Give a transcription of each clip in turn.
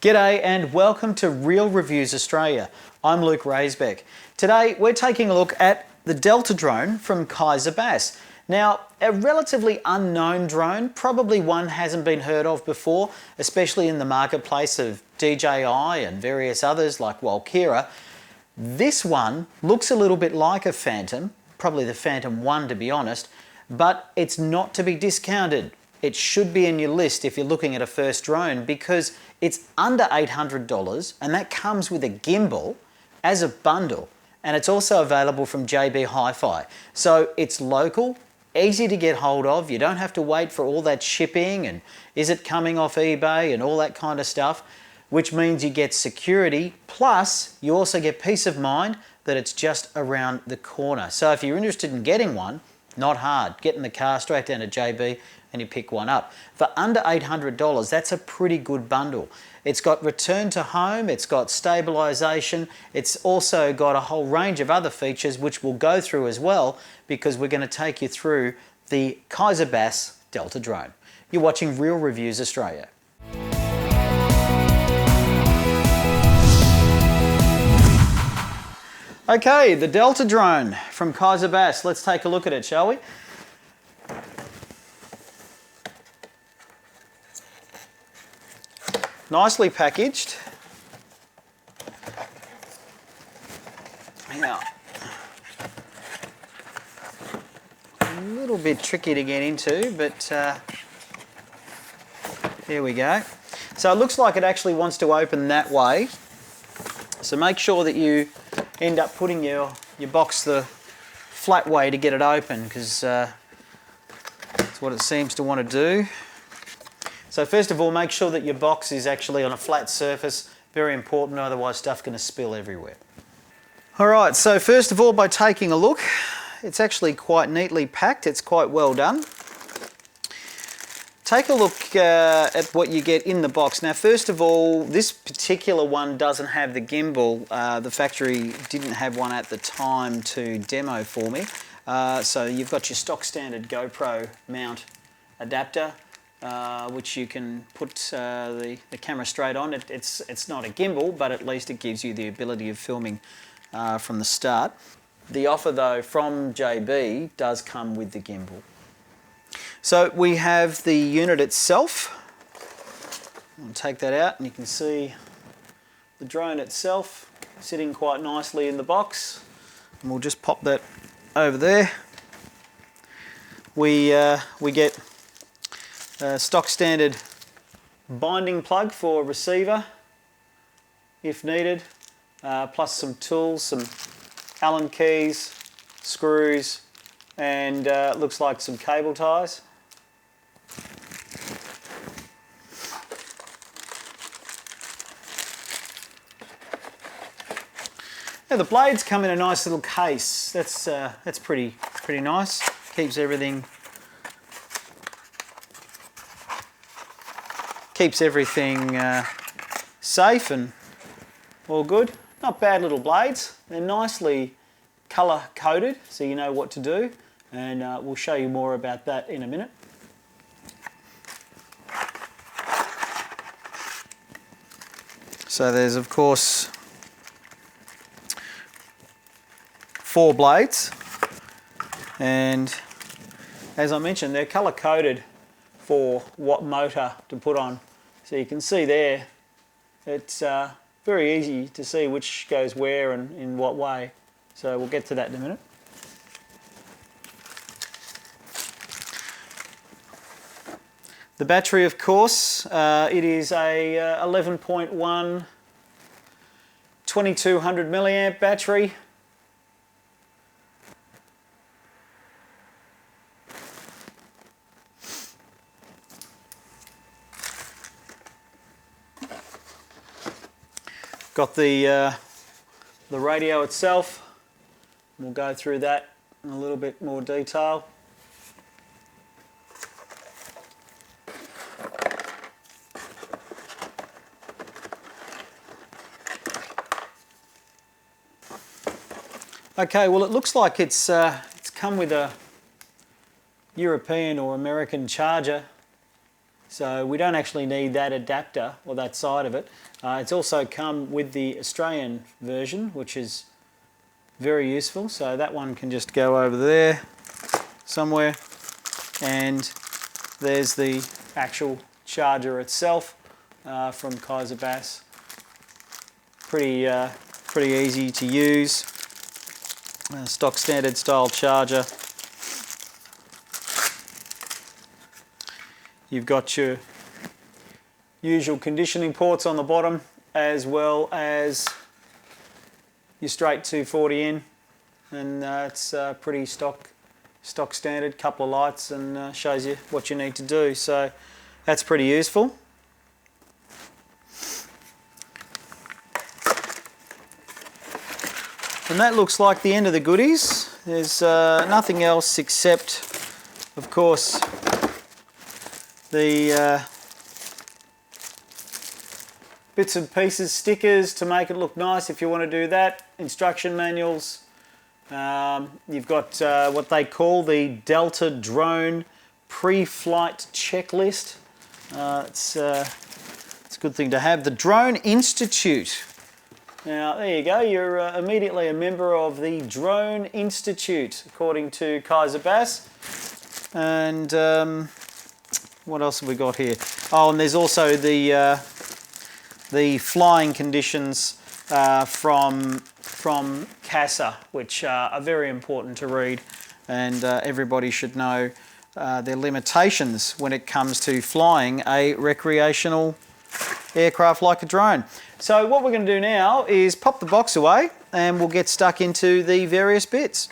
G'day and welcome to Real Reviews Australia. I'm Luke Raisbeck. Today we're taking a look at the Delta drone from Kaiser Baas. Now, a relatively unknown drone, probably one hasn't been heard of before, especially in the marketplace of DJI and various others like Walkera. This one looks a little bit like a Phantom, probably the Phantom 1 to be honest, but it's not to be discounted. It should be in your list if you're looking at a first drone because it's under $800 and that comes with a gimbal as a bundle, and it's also available from JB Hi-Fi. So it's local, easy to get hold of, you don't have to wait for all that shipping and is it coming off eBay and all that kind of stuff, which means you get security, plus you also get peace of mind that it's just around the corner. So if you're interested in getting one, not hard, get in the car straight down to JB and you pick one up. For under $800, that's a pretty good bundle. It's got return to home, it's got stabilisation, it's also got a whole range of other features which we'll go through as well because we're going to take you through the Kaiser Baas Delta drone. You're watching Real Reviews Australia. Okay, the Delta drone from Kaiser Baas. Let's take a look at it, shall we? Nicely packaged. Now, a little bit tricky to get into, but here we go. So it looks like it actually wants to open that way. So make sure that you end up putting your box the flat way to get it open because that's what it seems to want to do. So first of all, make sure that your box is actually on a flat surface. Very important, otherwise stuff's going to spill everywhere. Alright, so first of all, by taking a look, it's actually quite neatly packed. It's quite well done. Take a look at what you get in the box. Now first of all, this particular one doesn't have the gimbal. The factory didn't have one at the time to demo for me. So you've got your stock standard GoPro mount adapter, which you can put the camera straight on. It's not a gimbal, but at least it gives you the ability of filming from the start. The offer though from JB does come with the gimbal. So we have the unit itself. I'll take that out and you can see the drone itself sitting quite nicely in the box. And we'll just pop that over there. We get a stock standard binding plug for a receiver if needed, plus some tools, some Allen keys, screws, and looks like some cable ties. Now the blades come in a nice little case. That's pretty nice. Keeps everything safe and all good. Not bad little blades. They're nicely colour coded, so you know what to do, and we'll show you more about that in a minute. So there's of course 4 blades, and as I mentioned, they're colour coded for what motor to put on. So you can see there, it's very easy to see which goes where and in what way. So we'll get to that in a minute. The battery, of course, it is a 11.1 2200 milliamp battery. Got the radio itself. We'll go through that in a little bit more detail. Okay, well it looks like it's come with a European or American charger So we don't actually need that adapter or that side of it. It's also come with the Australian version, which is very useful. So that one can just go over there somewhere, and there's the actual charger itself from Kaiser Baas. Pretty easy to use. Stock standard style charger. You've got your usual conditioning ports on the bottom, as well as your straight 240 in, and it's pretty stock standard. Couple of lights, and shows you what you need to do. So that's pretty useful. And that looks like the end of the goodies. There's nothing else except, of course, the bits and pieces, stickers to make it look nice if you want to do that, instruction manuals. You've got what they call the Delta Drone pre-flight checklist. It's a good thing to have. The Drone Institute. Now, there you go. You're immediately a member of the Drone Institute, according to Kaiser Baas. And what else have we got here? Oh, and there's also the flying conditions from CASA, which are very important to read, and everybody should know their limitations when it comes to flying a recreational aircraft like a drone. So what we're going to do now is pop the box away, and we'll get stuck into the various bits.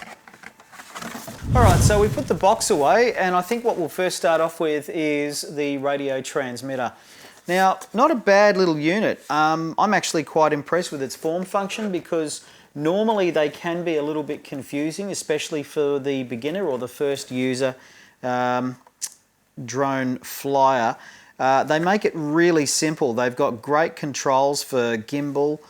Alright, so we put the box away, and I think what we'll first start off with is the radio transmitter. Now, not a bad little unit. I'm actually quite impressed with its form function, because normally they can be a little bit confusing, especially for the beginner or the first user drone flyer. They make it really simple. They've got great controls for gimbal,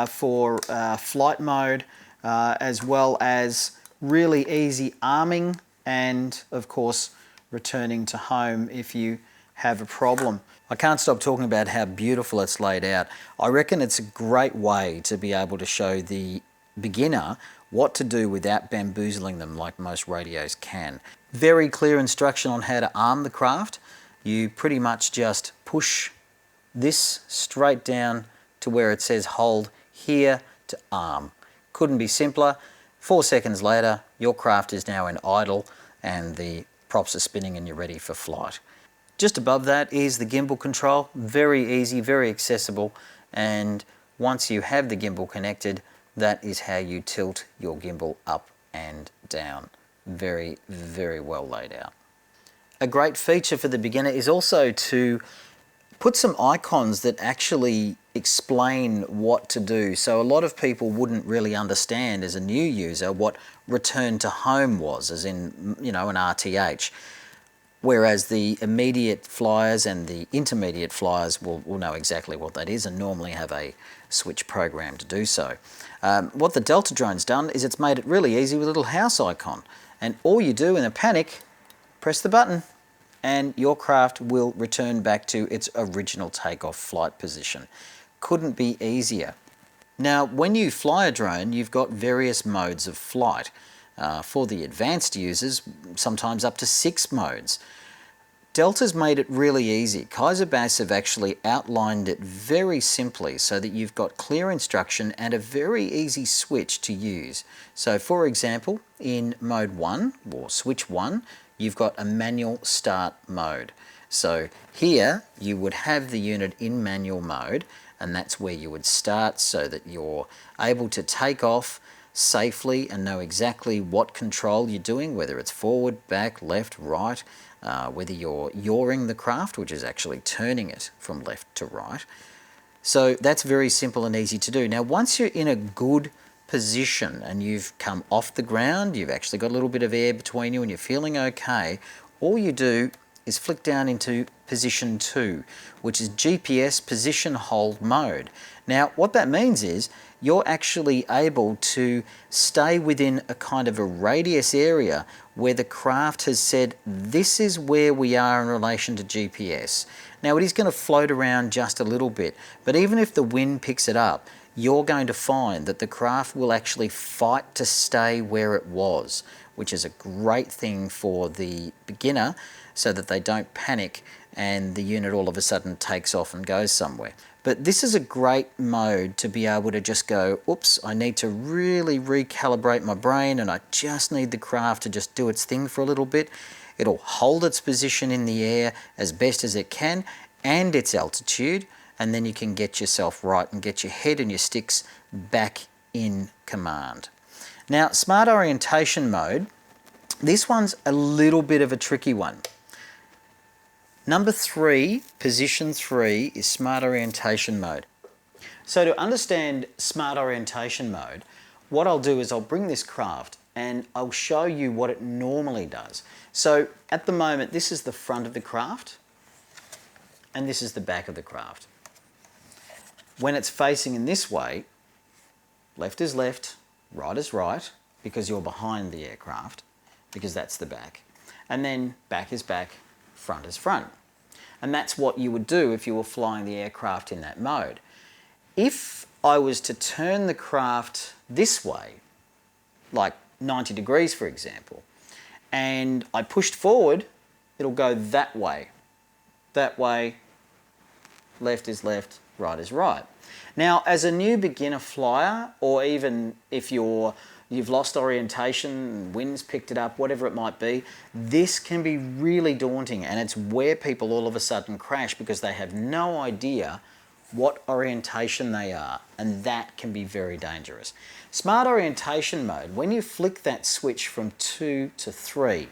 for flight mode, as well as really easy arming, and of course returning to home if you have a problem. I can't stop talking about how beautiful it's laid out. I reckon it's a great way to be able to show the beginner what to do without bamboozling them like most radios can. Very clear instruction on how to arm the craft. You pretty much just push this straight down to where it says hold here to arm. Couldn't be simpler. 4 seconds later, your craft is now in idle and the props are spinning and you're ready for flight. Just above that is the gimbal control. Very easy, very accessible, and once you have the gimbal connected, that is how you tilt your gimbal up and down. Very, very well laid out. A great feature for the beginner is also to put some icons that actually explain what to do. So a lot of people wouldn't really understand as a new user what return to home was, as in, you know, an RTH. Whereas the immediate flyers and the intermediate flyers will know exactly what that is and normally have a switch program to do so. What the Delta drone's done is it's made it really easy with a little house icon. And all you do in a panic, press the button, and your craft will return back to its original takeoff flight position. Couldn't be easier. Now, when you fly a drone, you've got various modes of flight. For the advanced users, sometimes up to 6 modes. Delta's made it really easy. Kaiser Baas have actually outlined it very simply so that you've got clear instruction and a very easy switch to use. So for example, in mode 1 or switch 1, you've got a manual start mode. So here you would have the unit in manual mode, and that's where you would start so that you're able to take off safely and know exactly what control you're doing, whether it's forward, back, left, right, whether you're yawing the craft, which is actually turning it from left to right. So that's very simple and easy to do. Now, once you're in a good position and you've come off the ground, you've actually got a little bit of air between you and you're feeling okay, all you do is flick down into position 2, which is GPS position hold mode. Now, what that means is you're actually able to stay within a kind of a radius area where the craft has said, this is where we are in relation to GPS. Now it is going to float around just a little bit, but even if the wind picks it up, you're going to find that the craft will actually fight to stay where it was, which is a great thing for the beginner so that they don't panic and the unit all of a sudden takes off and goes somewhere. But this is a great mode to be able to just go, oops, I need to really recalibrate my brain and I just need the craft to just do its thing for a little bit. It'll hold its position in the air as best as it can and its altitude, and then you can get yourself right and get your head and your sticks back in command. Now, smart orientation mode, this one's a little bit of a tricky one. Number 3, position 3, is smart orientation mode. So to understand smart orientation mode, what I'll do is I'll bring this craft and I'll show you what it normally does. So at the moment, this is the front of the craft and this is the back of the craft. When it's facing in this way, left is left, right is right, because you're behind the aircraft, because that's the back. And then back is back, front is front. And that's what you would do if you were flying the aircraft in that mode. If I was to turn the craft this way, like 90 degrees for example, and I pushed forward, it'll go that way, left is left, right is right. Now, as a new beginner flyer, or even if you've lost orientation, wind's picked it up, whatever it might be, this can be really daunting, and it's where people all of a sudden crash because they have no idea what orientation they are, and that can be very dangerous. Smart orientation mode, when you flick that switch from 2 to 3,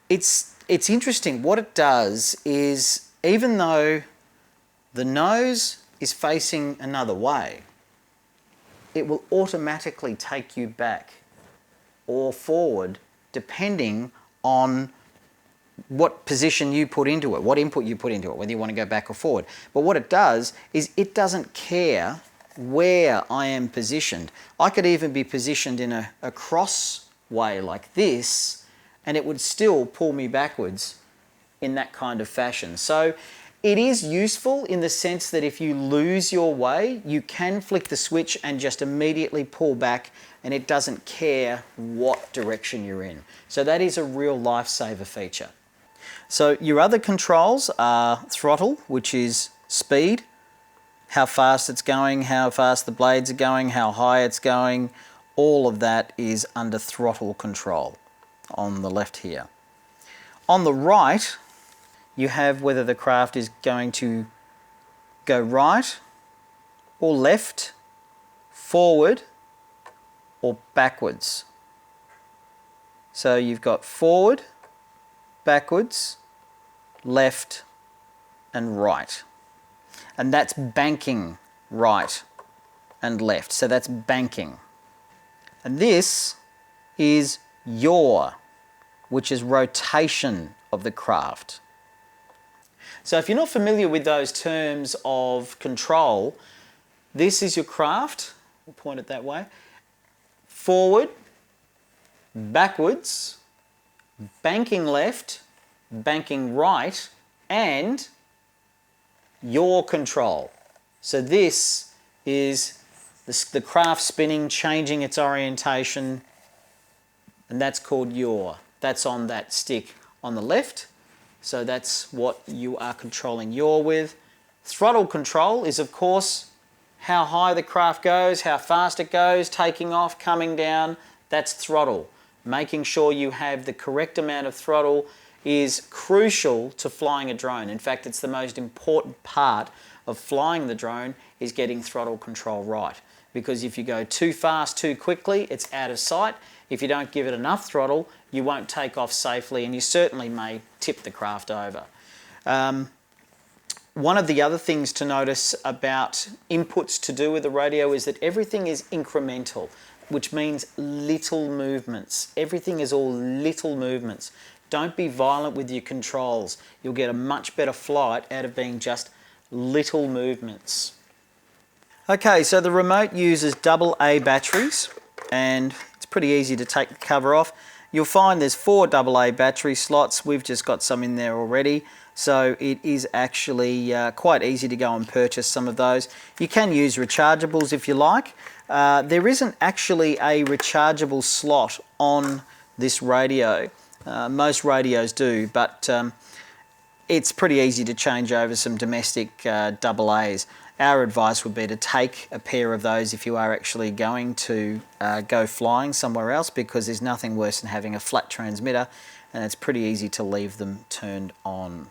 it's interesting. What it does is, even though the nose is facing another way, it will automatically take you back or forward depending on what position you put into it, what input you put into it, whether you want to go back or forward. But what it does is it doesn't care where I am positioned. I could even be positioned in a cross way like this, and it would still pull me backwards in that kind of fashion. So it is useful in the sense that if you lose your way, you can flick the switch and just immediately pull back, and it doesn't care what direction you're in. So that is a real lifesaver feature. So your other controls are throttle, which is speed, how fast it's going, how fast the blades are going, how high it's going. All of that is under throttle control on the left here. On the right, you have whether the craft is going to go right or left, forward or backwards. So you've got forward, backwards, left and right. And that's banking right and left. So that's banking. And this is yaw, which is rotation of the craft. So if you're not familiar with those terms of control, this is your craft, we'll point it that way, forward, backwards, banking left, banking right, and yaw control. So this is the craft spinning, changing its orientation, and that's called yaw. That's on that stick on the left. So that's what you are controlling yaw with. Throttle control is, of course, how high the craft goes, how fast it goes, taking off, coming down. That's throttle. Making sure you have the correct amount of throttle is crucial to flying a drone. In fact, it's the most important part of flying the drone is getting throttle control right. Because if you go too fast, too quickly, it's out of sight. If you don't give it enough throttle, you won't take off safely, and you certainly may tip the craft over. One of the other things to notice about inputs to do with the radio is that everything is incremental, which means little movements. Everything is all little movements. Don't be violent with your controls. You'll get a much better flight out of being just little movements. Okay, so the remote uses AA batteries, and it's pretty easy to take the cover off. You'll find there's 4 AA battery slots. We've just got some in there already, so it is actually quite easy to go and purchase some of those. You can use rechargeables if you like. There isn't actually a rechargeable slot on this radio. Most radios do, but it's pretty easy to change over some domestic AA's. Our advice would be to take a pair of those if you are actually going to go flying somewhere else, because there's nothing worse than having a flat transmitter, and it's pretty easy to leave them turned on.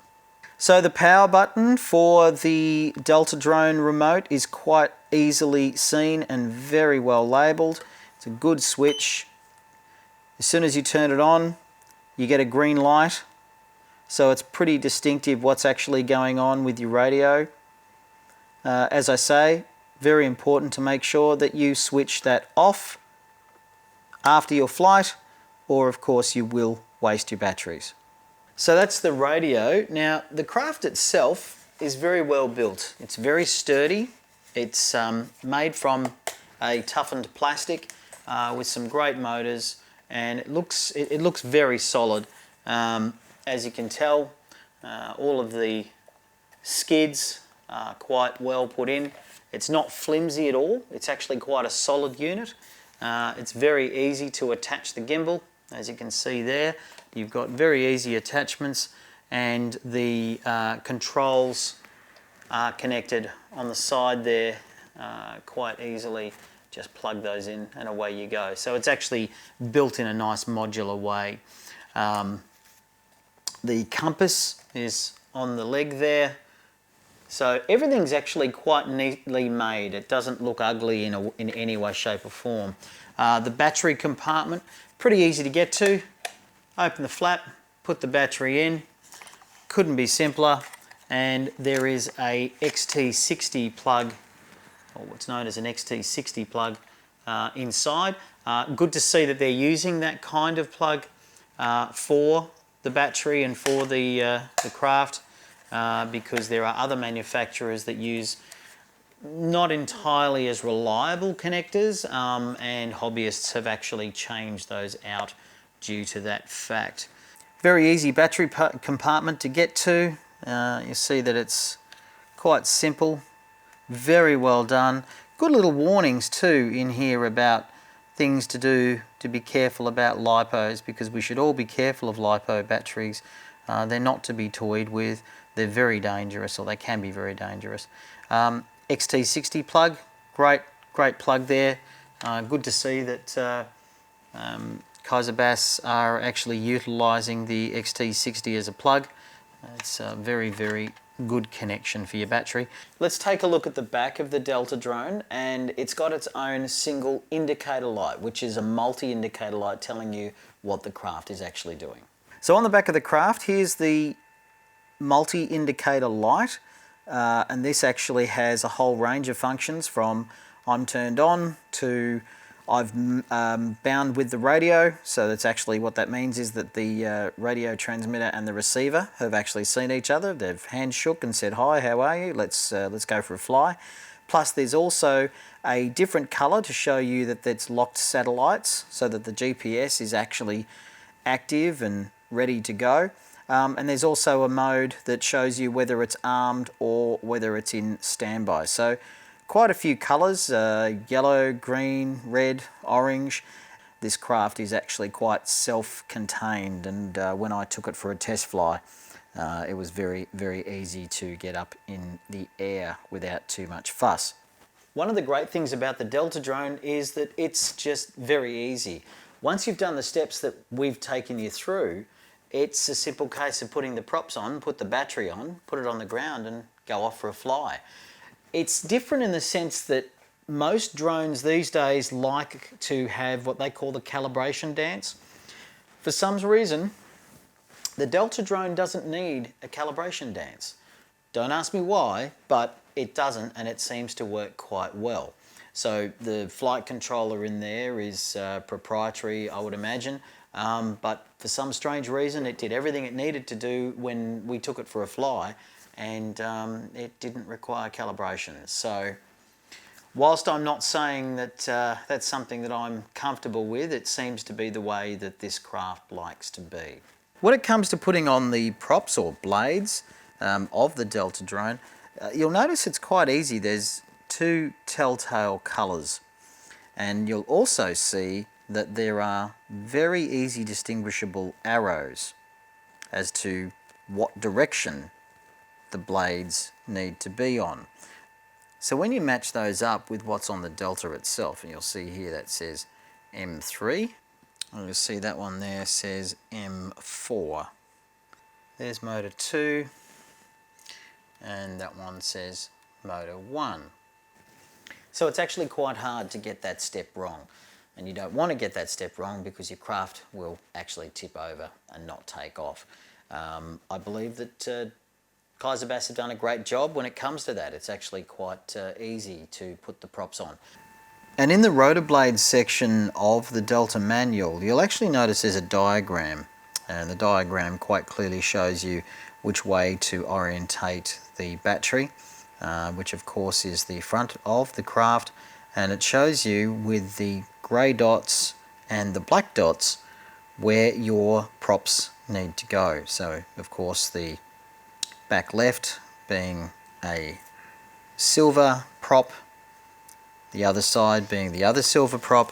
So the power button for the Delta drone remote is quite easily seen and very well labelled. It's a good switch. As soon as you turn it on, you get a green light. So it's pretty distinctive what's actually going on with your radio. As I say, very important to make sure that you switch that off after your flight, or of course you will waste your batteries. So that's the radio. Now the craft itself is very well built. It's very sturdy. It's made from a toughened plastic with some great motors, and it looks very solid. As you can tell, all of the skids are quite well put in. It's not flimsy at all. It's actually quite a solid unit. It's very easy to attach the gimbal. As you can see there, you've got very easy attachments, and the controls are connected on the side there quite easily. Just plug those in and away you go. So it's actually built in a nice modular way. The compass is on the leg there. So everything's actually quite neatly made. It doesn't look ugly in any way, shape or form. The battery compartment, pretty easy to get to. Open the flap, put the battery in. Couldn't be simpler. And there is a XT60 plug, or what's known as an XT60 plug inside. Good to see that they're using that kind of plug for the battery and for the craft, because there are other manufacturers that use not entirely as reliable connectors, and hobbyists have actually changed those out due to that fact. Very easy battery compartment to get to. You see that it's quite simple, very well done. Good little warnings too in here about things to do to be careful about lipos, because we should all be careful of lipo batteries. They're not to be toyed with. They're very dangerous, or they can be very dangerous. XT60 plug, great plug there. Good to see that Kaiser Baas are actually utilising the XT60 as a plug. It's a very good connection for your battery. Let's take a look at the back of the Delta drone, and it's got its own single indicator light, which is a multi-indicator light telling you what the craft is actually doing. So on the back of the craft, here's the multi-indicator light, and this actually has a whole range of functions, from I'm turned on to I've bound with the radio. So that's actually what that means, is that the radio transmitter and the receiver have actually seen each other. They've hand shook and said, "Hi, how are you? Let's go for a fly." Plus there's also a different colour to show you that it's locked satellites, so that the GPS is actually active and ready to go. And there's also a mode that shows you whether it's armed or whether it's in standby. So quite a few colours, yellow, green, red, orange. This craft is actually quite self-contained, and when I took it for a test fly, it was very easy to get up in the air without too much fuss. One of the great things about the Delta drone is that it's just very easy. Once you've done the steps that we've taken you through, it's a simple case of putting the props on, put the battery on, put it on the ground and go off for a fly. It's different in the sense that most drones these days like to have what they call the calibration dance. For some reason, the Delta drone doesn't need a calibration dance. Don't ask me why, but it doesn't, and it seems to work quite well. So the flight controller in there is proprietary, I would imagine, but for some strange reason it did everything it needed to do when we took it for a fly, and it didn't require calibration. So Whilst I'm not saying that that's something that I'm comfortable with, it seems to be the way that this craft likes to be. When it comes to putting on the props or blades of the Delta drone, you'll notice it's quite easy. There's two telltale colours, and you'll also see that there are very easy distinguishable arrows as to what direction the blades need to be on. So when you match those up with what's on the Delta itself, and you'll see here that says M3, and you'll see that one there says M4. There's motor 2, and that one says motor 1. So it's actually quite hard to get that step wrong, and you don't want to get that step wrong because your craft will actually tip over and not take off. I believe that Kaiser Baas have done a great job when it comes to that. It's actually quite easy to put the props on. And in the rotor blades section of the Delta manual, you'll actually notice there's a diagram, and the diagram quite clearly shows you which way to orientate the battery, which of course is the front of the craft, and it shows you with the grey dots and the black dots where your props need to go. So of course the back left being a silver prop, the other side being the other silver prop,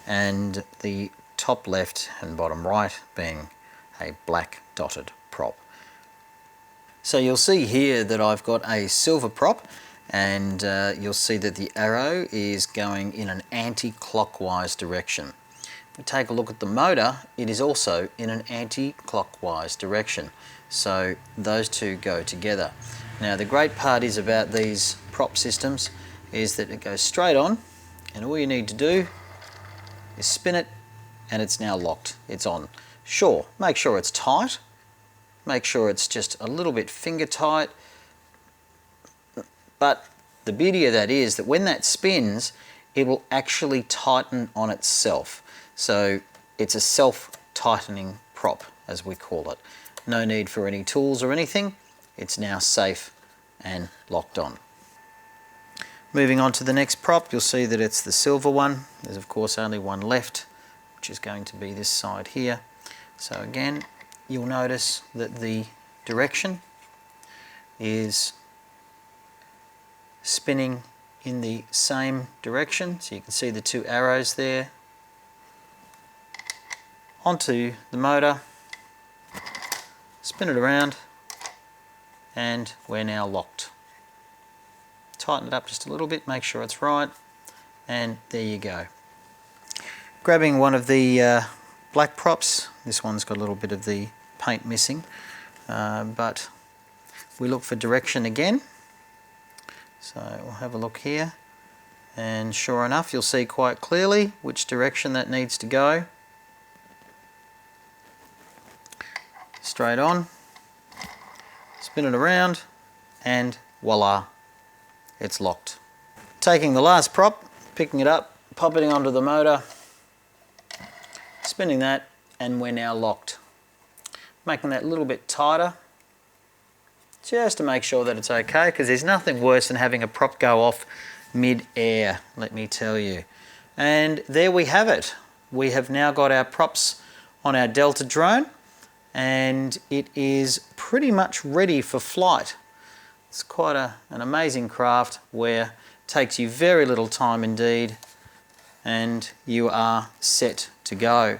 and the top left and bottom right being a black dotted prop. So you'll see here that I've got a silver prop, and you'll see that the arrow is going in an anti-clockwise direction. If we take a look at the motor, it is also in an anti-clockwise direction. So those two go together. Now the great part is about these prop systems is that it goes straight on, and all you need to do is spin it and it's now locked. It's on. Sure, make sure it's tight. Make sure it's just a little bit finger tight. But the beauty of that is that when that spins, it will actually tighten on itself. So it's a self-tightening prop, as we call it. No need for any tools or anything. It's now safe and locked on. Moving on to the next prop, you'll see that it's the silver one. There's of course only one left, which is going to be this side here. So again, you'll notice that the direction is spinning in the same direction. So you can see the two arrows there. Onto the motor, spin it around, and we're now locked. Tighten it up just a little bit, make sure it's right, and there you go. Grabbing one of the black props, this one's got a little bit of the paint missing, but we look for direction again. So we'll have a look here, and sure enough you'll see quite clearly which direction that needs to go. Straight on, spin it around, and voila, it's locked. Taking the last prop, picking it up, popping it onto the motor, spinning that, and we're now locked. Making that a little bit tighter, just to make sure that it's okay, because there's nothing worse than having a prop go off mid-air, let me tell you. And there we have it. We have now got our props on our Delta drone, and it is pretty much ready for flight. It's quite an amazing craft where it takes you very little time indeed, and you are set to go.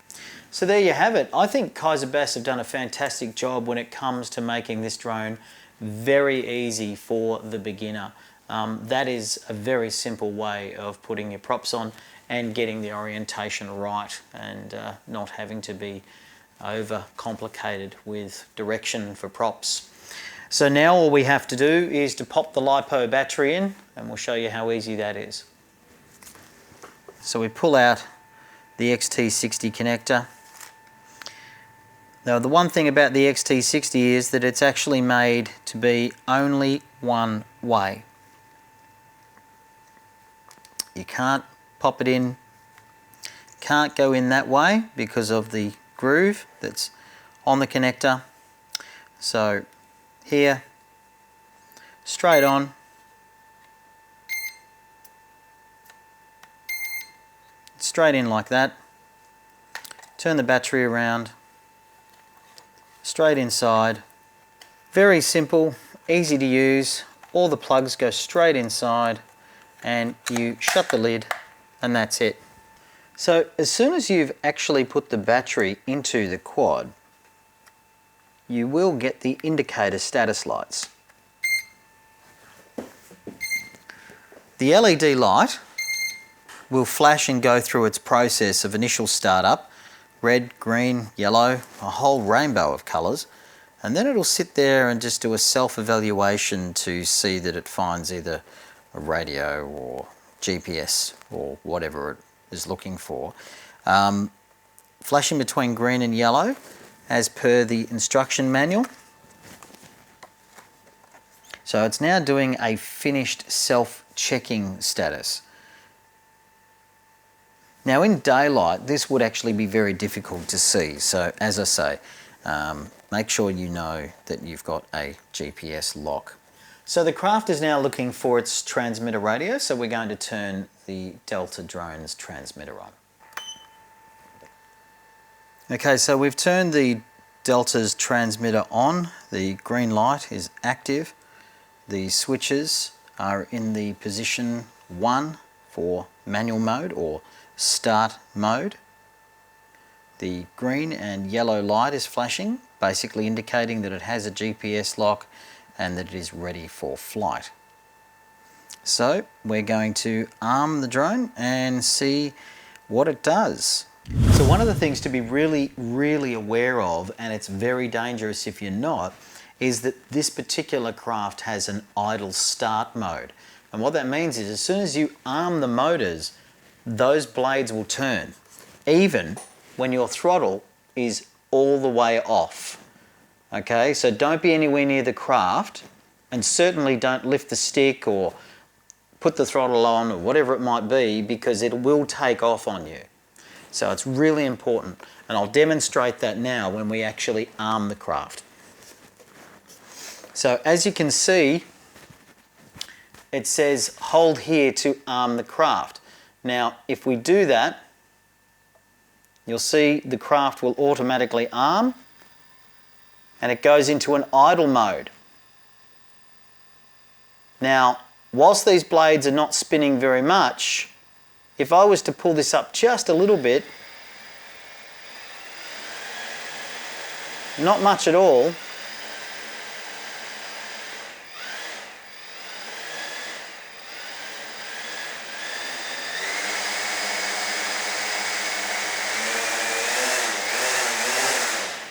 So there you have it. I think Kaiser Baas have done a fantastic job when it comes to making this drone very easy for the beginner. That is a very simple way of putting your props on and getting the orientation right, and not having to be over complicated with direction for props. So now all we have to do is to pop the LiPo battery in, and we'll show you how easy that is. So we pull out the XT60 connector. Now the one thing about the XT60 is that it's actually made to be only one way. You can't pop it in, can't go in that way because of the groove that's on the connector. So here, straight on, straight in like that. Turn the battery around, straight inside. Very simple, easy to use. All the plugs go straight inside and you shut the lid and that's it. So as soon as you've actually put the battery into the quad, you will get the indicator status lights. The LED light will flash and go through its process of initial startup, red, green, yellow, a whole rainbow of colours, and then it'll sit there and just do a self-evaluation to see that it finds either a radio or GPS or whatever it is looking for. Flashing between green and yellow as per the instruction manual. So it's now doing a finished self-checking status. Now in daylight this would actually be very difficult to see, so as I say, make sure you know that you've got a GPS lock. So the craft is now looking for its transmitter radio, so we're going to turn the Delta drone's transmitter on. Okay, so we've turned the Delta's transmitter on, the green light is active, the switches are in the position 1 for manual mode or start mode. The green and yellow light is flashing, basically indicating that it has a GPS lock and that it is ready for flight. So we're going to arm the drone and see what it does. So one of the things to be really aware of, and it's very dangerous if you're not, is that this particular craft has an idle start mode. And what that means is as soon as you arm the motors, those blades will turn, even when your throttle is all the way off. Okay, so don't be anywhere near the craft, and certainly don't lift the stick or put the throttle on or whatever it might be, because it will take off on you. So it's really important, and I'll demonstrate that now when we actually arm the craft. So as you can see, it says hold here to arm the craft. Now if we do that, you'll see the craft will automatically arm and it goes into an idle mode. Now whilst these blades are not spinning very much, if I was to pull this up just a little bit, not much at all,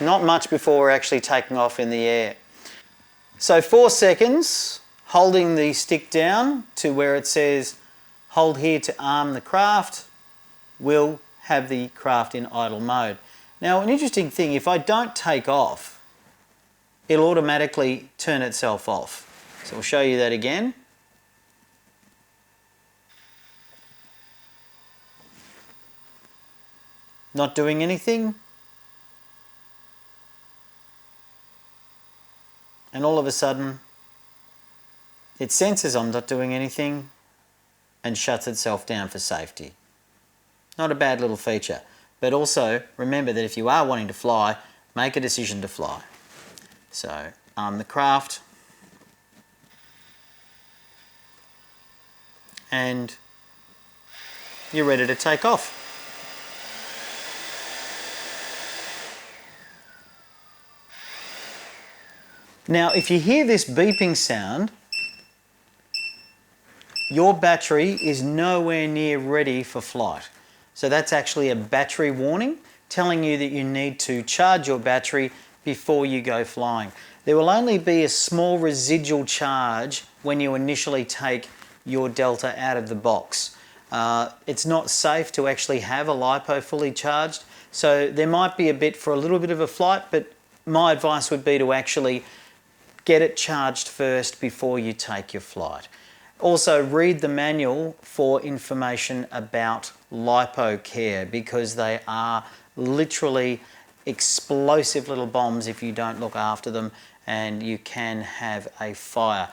not much before we're actually taking off in the air. So 4 seconds, holding the stick down to where it says hold here to arm the craft, will have the craft in idle mode. Now an interesting thing, if I don't take off, it'll automatically turn itself off. So I'll show you that again. Not doing anything. And all of a sudden, it senses I'm not doing anything and shuts itself down for safety. Not a bad little feature. But also, remember that if you are wanting to fly, make a decision to fly. So, arm the craft. And you're ready to take off. Now, if you hear this beeping sound, your battery is nowhere near ready for flight. So that's actually a battery warning telling you that you need to charge your battery before you go flying. There will only be a small residual charge when you initially take your Delta out of the box. It's not safe to actually have a LiPo fully charged, so there might be a bit for a little bit of a flight, but my advice would be to actually get it charged first before you take your flight. Also, read the manual for information about LiPo care, because they are literally explosive little bombs if you don't look after them, and you can have a fire.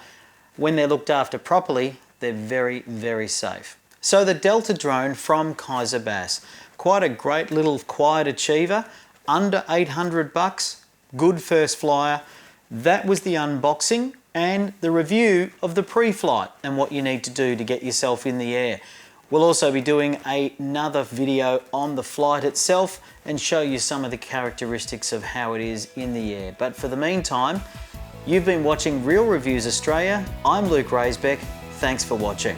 When they're looked after properly, they're very safe. So the Delta drone from Kaiser Baas, quite a great little quiet achiever, under 800 bucks, good first flyer. That was the unboxing and the review of the pre-flight and what you need to do to get yourself in the air. We'll also be doing another video on the flight itself and show you some of the characteristics of how it is in the air. But for the meantime, you've been watching Real Reviews Australia. I'm Luke Raisbeck. Thanks for watching.